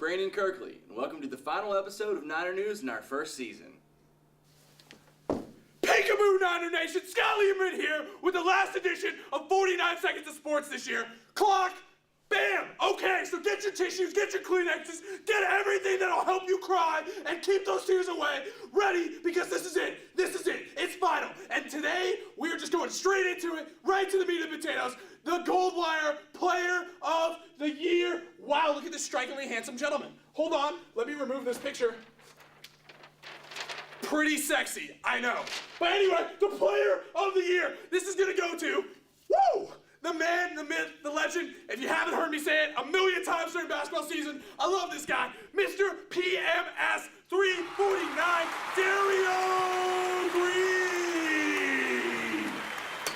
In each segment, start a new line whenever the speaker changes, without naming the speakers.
Brandon Kirkley, and welcome to the final episode of Niner News in our first season.
Peekaboo, Niner Nation! Scott Lieberman here with the last edition of 49 Seconds of Sports this year. Clock, bam! Okay, so get your tissues, get your Kleenexes, get everything that'll help you cry and keep those tears away. Ready, because this is it. It's final. And today, we are just going straight into it, right to the meat and potatoes. The Gold Wire Player of the Year. Wow, look at this strikingly handsome gentleman. Hold on, let me remove this picture. Pretty sexy, I know. But anyway, the Player of the Year. This is gonna go to, the man, the myth, the legend. If you haven't heard me say it a million times during basketball season, I love this guy, Mr. PMS 349, Dario Green.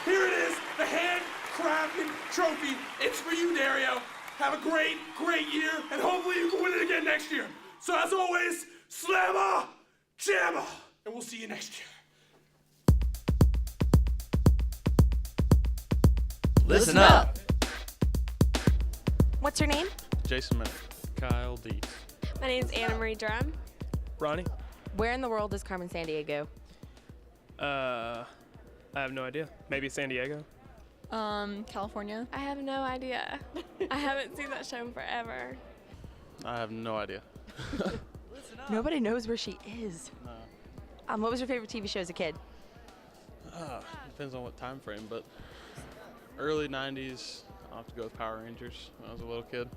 Here it is, the handcrafted trophy. It's for you, Dario. Have a great, great year, and hopefully you can win it again next year. So as always, slamma, jamma, and we'll see you next year.
Listen up.
What's your name?
Jason Minnick. Kyle Dees.
My name's Anna Marie Durham.
Ronnie?
Where in the world is Carmen Sandiego?
I have no idea. Maybe San Diego?
California.
I have no idea. I haven't seen that show in forever.
I have no idea.
Nobody knows where she is.
No.
What was your favorite TV show as a kid?
Depends on what time frame, but early 90s, I'll have to go with Power Rangers when I was a little kid.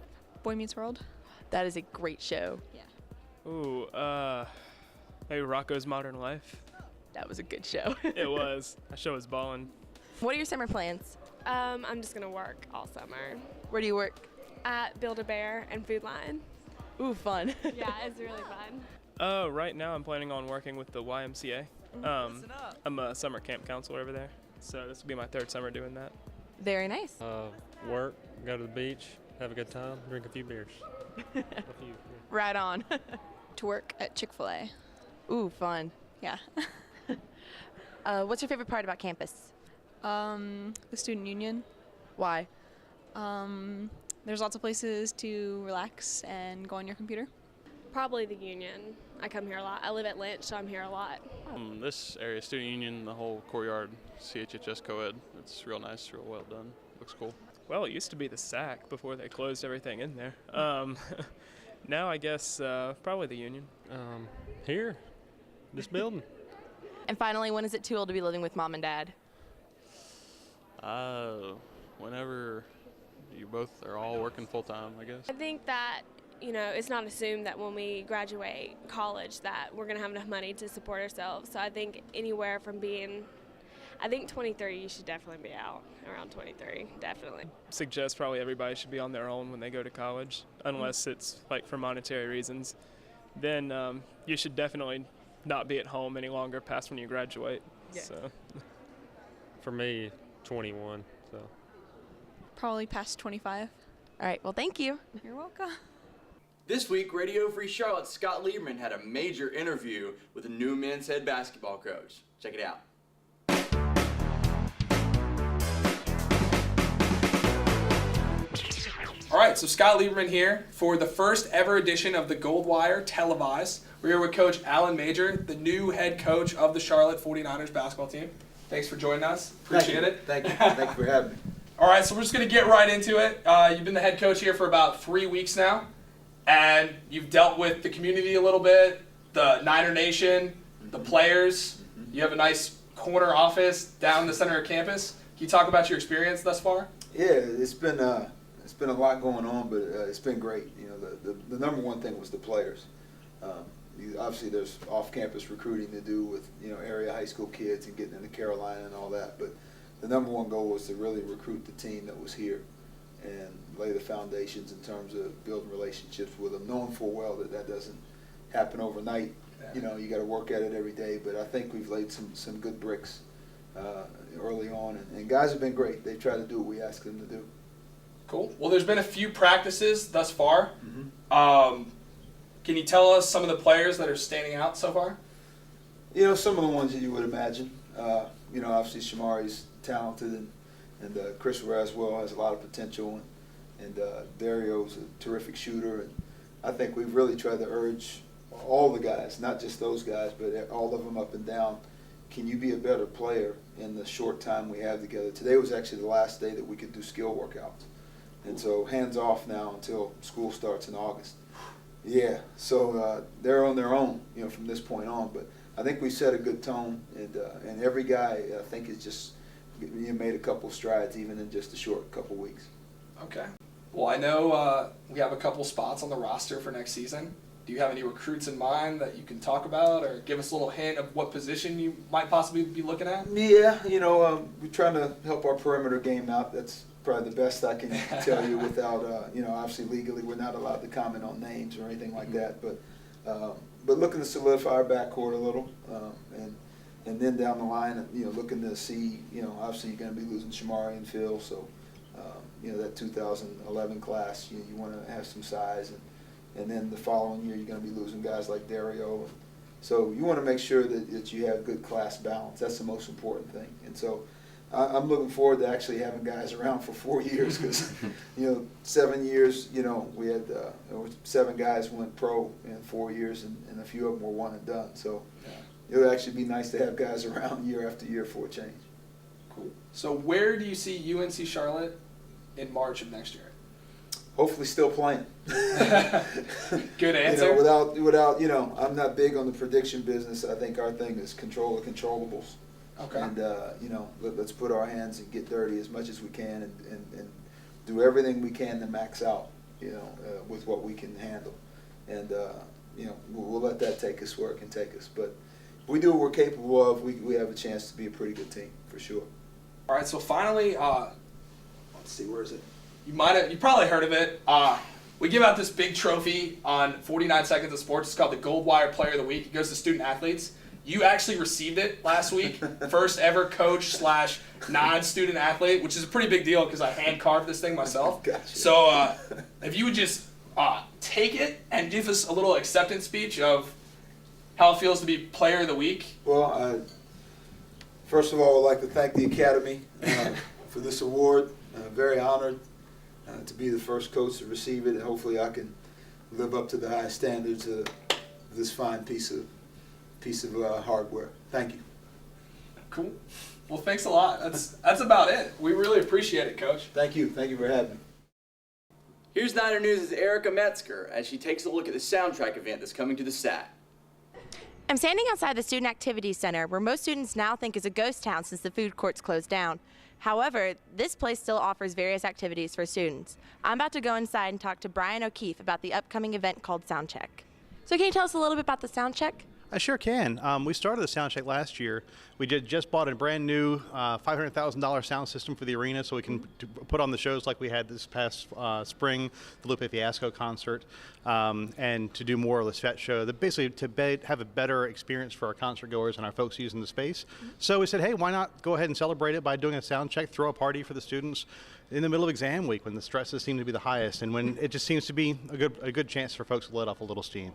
Boy Meets World.
That is a great show.
Yeah.
Ooh, maybe Rocco's Modern Life.
That was a good show.
It was. That show was ballin'.
What are your summer plans?
I'm just gonna work all summer
Where do you work?
at Build-A-Bear and Food Line.
Ooh, fun.
Yeah, it's really fun.
Right now I'm planning on working with the YMCA. I'm a summer camp counselor over there, so this will be my third summer doing that.
Very nice.
Work, go to the beach, have a good time, drink a few beers.
Right on.
To work at Chick-fil-A.
Ooh, fun.
Yeah.
What's your favorite part about campus?
The student union.
Why?
There's lots of places to relax and go on your computer.
Probably the union. I come here a lot. I live at Lynch, so I'm here a lot.
This area, Student Union, the whole courtyard, CHHS co-ed, it's real nice, real well done. Looks cool. Well, it used to be the SAC before they closed everything in there. Now I guess probably the union.
Here, this building.
And finally, when is it too old to be living with mom and dad?
Whenever you both are all working full time, I guess.
I think that, it's not assumed that when we graduate college that we're gonna have enough money to support ourselves. So I think anywhere from I think 23, you should definitely be out around 23, definitely.
Suggest probably everybody should be on their own when they go to college, unless it's like for monetary reasons. Then you should definitely not be at home any longer past when you graduate.
Yeah.
So.
For me, 21, so.
Probably past 25.
All right, well, thank you.
You're welcome.
This week, Radio Free Charlotte's Scott Lieberman had a major interview with a new men's head basketball coach. Check it out.
All right, so Scott Lieberman here for the first ever edition of the Gold Wire televised. We're here with Coach Alan Major, the new head coach of the Charlotte 49ers basketball team. Thanks for joining us. Appreciate it.
Thank you. Thank you for having me.
All right, so we're just going to get right into it. You've been the head coach here for about 3 weeks now, and you've dealt with the community a little bit, the Niner Nation, the players. You have a nice corner office down the center of campus. Can you talk about your experience thus far?
Yeah, it's been a lot going on, but it's been great. The number one thing was the players. Obviously, there's off-campus recruiting to do with area high school kids and getting into Carolina and all that, but the number one goal was to really recruit the team that was here and lay the foundations in terms of building relationships with them, knowing full well that doesn't happen overnight.
Yeah.
You got to work at it every day, but I think we've laid some good bricks early on, and guys have been great. They try to do what we ask them to do.
Cool. Well, there's been a few practices thus far. Can you tell us some of the players that are standing out so far?
Some of the ones that you would imagine. Obviously Shamari's talented, and Chris Raswell has a lot of potential, and Dario's a terrific shooter, and I think we've really tried to urge all the guys, not just those guys, but all of them up and down. Can you be a better player in the short time we have together? Today was actually the last day that we could do skill workouts. And so hands off now until school starts in August. Yeah, so they're on their own, from this point on. But I think we set a good tone, and every guy, I think, has just made a couple strides, even in just a short couple weeks.
Okay. Well, I know we have a couple spots on the roster for next season. Do you have any recruits in mind that you can talk about, or give us a little hint of what position you might possibly be looking at?
Yeah, we're trying to help our perimeter game out. That's probably the best I can tell you without, obviously legally we're not allowed to comment on names or anything like that. But looking to solidify our backcourt a little, and then down the line, looking to see, obviously you're going to be losing Shamari and Phil, so that 2011 class, you want to have some size, and then the following year you're going to be losing guys like Dario. So you want to make sure that you have good class balance. That's the most important thing. And so I'm looking forward to actually having guys around for 4 years because, 7 years, we had 7 guys went pro in 4 years, and a few of them were one and done. So it would actually be nice to have guys around year after year for a change.
Cool. So where do you see UNC Charlotte in March of next year?
Hopefully still playing.
Good answer.
Without, I'm not big on the prediction business. I think our thing is control the controllables.
Okay.
And, let's put our hands and get dirty as much as we can and do everything we can to max out, with what we can handle. And, we'll let that take us where it can take us. But if we do what we're capable of, we have a chance to be a pretty good team, for sure.
All right, so finally, let's see, where is it? You probably heard of it. We give out this big trophy on 49 Seconds of Sports. It's called the Gold Wire Player of the Week. It goes to student athletes. You actually received it last week. First ever coach / non-student athlete, which is a pretty big deal because I hand carved this thing myself.
Gotcha.
So if you would just take it and give us a little acceptance speech of how it feels to be Player of the Week.
Well, first of all, I'd like to thank the Academy for this award. Very honored to be the first coach to receive it, and hopefully I can live up to the high standards of this fine piece of hardware. Thank you.
Cool. Well, thanks a lot. That's about it. We really appreciate it, Coach.
Thank you. Thank you for having me.
Here's Niner News' Erica Metzger as she takes a look at the soundtrack event that's coming to the SAT.
I'm standing outside the Student Activities Center, where most students now think is a ghost town since the food court's closed down. However, this place still offers various activities for students. I'm about to go inside and talk to Brian O'Keefe about the upcoming event called Soundcheck. So can you tell us a little bit about the Soundcheck?
I sure can. We started the sound check last year. We just bought a brand new $500,000 sound system for the arena so we can put on the shows like we had this past spring, the Lupe Fiasco concert, and to do more of the Svet show, basically to have a better experience for our concert goers and our folks using the space. So we said, hey, why not go ahead and celebrate it by doing a sound check, throw a party for the students in the middle of exam week when the stresses seem to be the highest and when it just seems to be a good chance for folks to let off a little steam.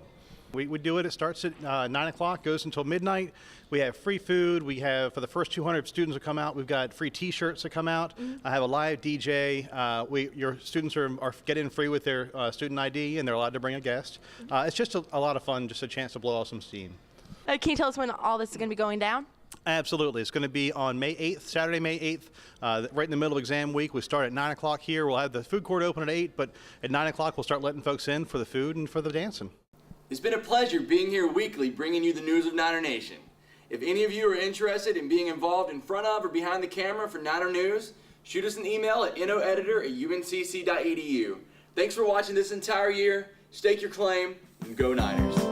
We do it. It starts at 9 o'clock, goes until midnight. We have free food. We have, for the first 200 students that come out, we've got free T-shirts that come out. I have a live DJ. Your students are getting free with their student ID, and they're allowed to bring a guest. It's just a lot of fun, just a chance to blow off some steam.
Can you tell us when all this is going to be going down?
Absolutely. It's going to be on May 8th, Saturday, May 8th, right in the middle of exam week. We start at 9 o'clock here. We'll have the food court open at 8, but at 9 o'clock we'll start letting folks in for the food and for the dancing.
It's been a pleasure being here weekly bringing you the news of Niner Nation. If any of you are interested in being involved in front of or behind the camera for Niner News, shoot us an email at noeditor@uncc.edu. Thanks for watching this entire year. Stake your claim and go Niners.